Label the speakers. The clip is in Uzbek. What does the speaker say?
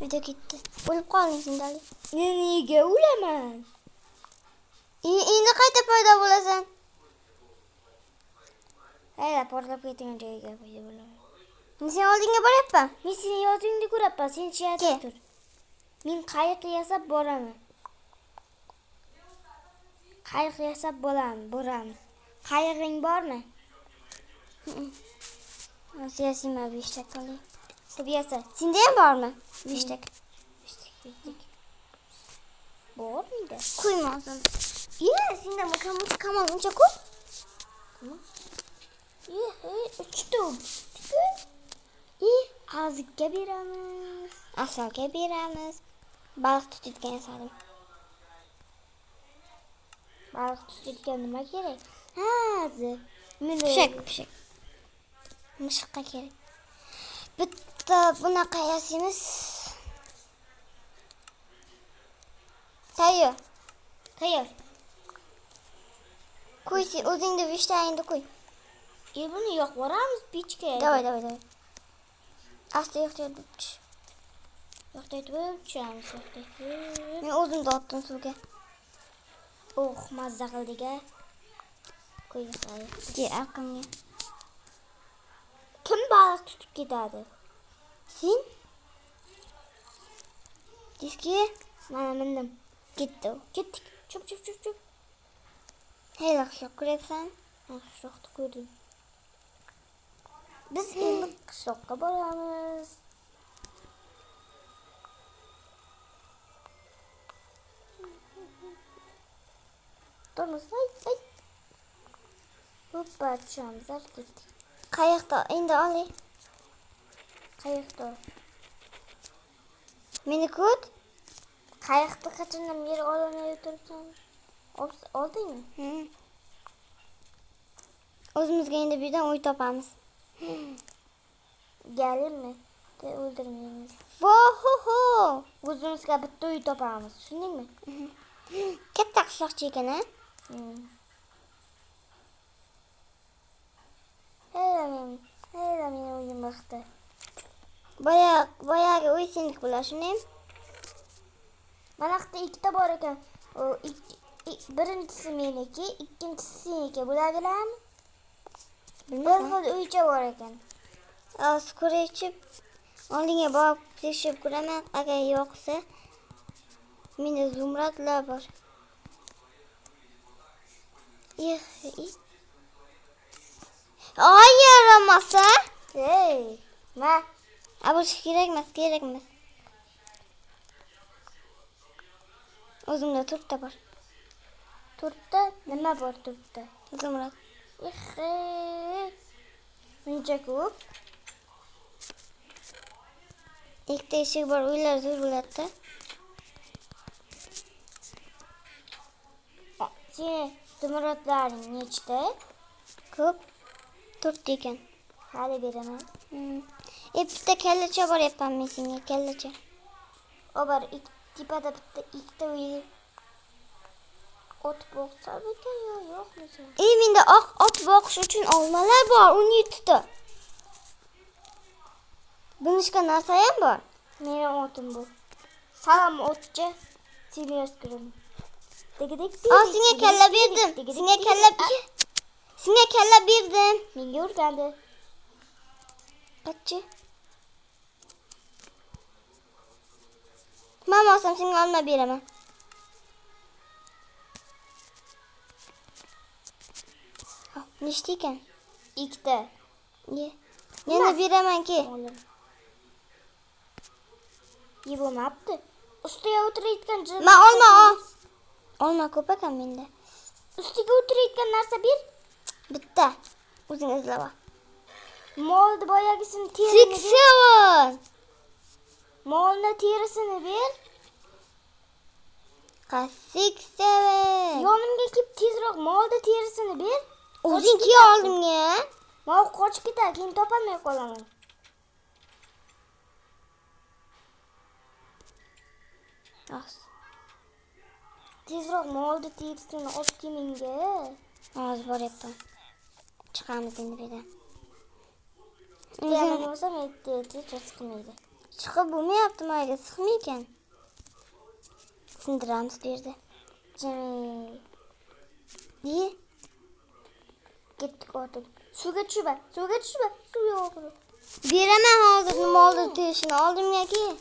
Speaker 1: Video ketdi. O'lib qolding sindali.
Speaker 2: Men nega o'laman?
Speaker 1: Endi qayta paydo bo'lasan.
Speaker 2: Hayda, portlab ketgan joyga paydo bo'laman.
Speaker 1: Men sen oldinga boryapman.
Speaker 2: Men seni yodingda ko'rapman, sen chiyatib tur. Men qayiq yasab boraman. Qayiq yasab boramiz. Qayig'ing bormi?
Speaker 1: Siyosiyma 5 dakikalik.
Speaker 2: Deb yasa.
Speaker 1: Senda ham bormi? 5 dakika.
Speaker 2: Bormi-da?
Speaker 1: Qo'yma o'zim. Senda kamal uncha ko'p.
Speaker 2: Uchtum. Azikka beramiz.
Speaker 1: Asalga beramiz. Baliq tutadigan asalim.
Speaker 2: Baliq tutadigan nima kerak?
Speaker 1: Pishak. Mishiqqa kerak. Bitta bunaqa yasaymiz. Tayyor. Qo'y, o'zingni vishtayingni qo'y.
Speaker 2: Buni yo'q boramiz pechga.
Speaker 1: Давай. Asta ehtiyot bo'lib tush.
Speaker 2: Tushamiz.
Speaker 1: Men o'zimni otdim suvga.
Speaker 2: Mazza qildik-a. Qo'ying.
Speaker 1: Aqimga.
Speaker 2: Kim baliq tutib ketadi?
Speaker 1: Sen? Diski
Speaker 2: Mana mindim.
Speaker 1: ketdik.
Speaker 2: Chup.
Speaker 1: Hayla qishloq ko'ryapsan?
Speaker 2: Qishloqni ko'rdim. Biz endi qishloqqa boramiz. Turmiz. Hoppa, tushamiz. Ketdik.
Speaker 1: Qayiqda endi olay.
Speaker 2: Qayiqda.
Speaker 1: Meni kut.
Speaker 2: Qayiqni qachondan beri olmay o'tiribsan? Oldingmi?
Speaker 1: O'zimizga endi bu yerdan uy topamiz.
Speaker 2: Galimmi? O'ldirmaymiz.
Speaker 1: Vohoho!
Speaker 2: O'zimizga bitta uy topamiz. Tushundingmi?
Speaker 1: Katta qishloqchi ekan-a?
Speaker 2: Hayda men uyim vaqti.
Speaker 1: Boyagi uy seniki bo'lar, shundaymi?
Speaker 2: Mana yoqda ikkita bor ekan. Birinchisi meniki, ikkinchisi seniki. Bularmi? Bir xil uycha bor ekan.
Speaker 1: Ko'rib, oldinga borib tekshirib ko'raman. Agar yo'qsa, menda zumradlar bor. Yaramasa?
Speaker 2: Ma.
Speaker 1: Abush kerak emas. O'zimda turtda bor.
Speaker 2: Turtda nima bor turtda?
Speaker 1: Zumrad.
Speaker 2: Buncha ko'p.
Speaker 1: Ikkita eshik bor, uylar zo'r bo'ladi-da.
Speaker 2: Seni zumradlaring nechta?
Speaker 1: Ko'p. 4 ekan.
Speaker 2: Hali beraman.
Speaker 1: Bitta kallacha boryapman men senga, kallacha.
Speaker 2: O bor, tepada bitta ikkita uy. Ot boqsa ekan yo'qmi?
Speaker 1: Menda ot boqish uchun olmalar bor, 17 ta. Bunishqa narsa ham bor.
Speaker 2: Mening otim bu. Salom otchi. Seni yo'qtiraman.
Speaker 1: Senga kalla berdim. Senga kalla berdim.
Speaker 2: Menga o'rgandi.
Speaker 1: Qachchi? Men olsam senga olma beraman. Nechta ekan?
Speaker 2: Ikkita.
Speaker 1: Yana beraman-ki.
Speaker 2: Bo'lmabdi. Ustiga o'tirayotgan jin.
Speaker 1: Men olma ko'p ekan menda.
Speaker 2: Ustiga o'tirayotgan narsa ber.
Speaker 1: Bitta. O'zing izlab ol.
Speaker 2: Molni boyagisini terini
Speaker 1: ber.
Speaker 2: Molni terisini ber.
Speaker 1: 6-7.
Speaker 2: Yonimga kelib tezroq molni terisini ber.
Speaker 1: O'zing kiy oldimga.
Speaker 2: Men qochib ketay, keyin topolmay qolaman. Tezroq molni terisini olib kelinga.
Speaker 1: Hozir boryapman. Chiqamiz endi bu yerdan.
Speaker 2: Yana bo'lsa men chiqmaydi.
Speaker 1: Çıkıp bu mu yaptım öyle sıkmayken? Sindiramiz birde.
Speaker 2: Cemil.
Speaker 1: İyi.
Speaker 2: Gittik orada. Su geçiyor ben. Su geçiyor ben. Su yok.
Speaker 1: Bir hemen hazırdım oldu tüyüşünü aldım ya ki.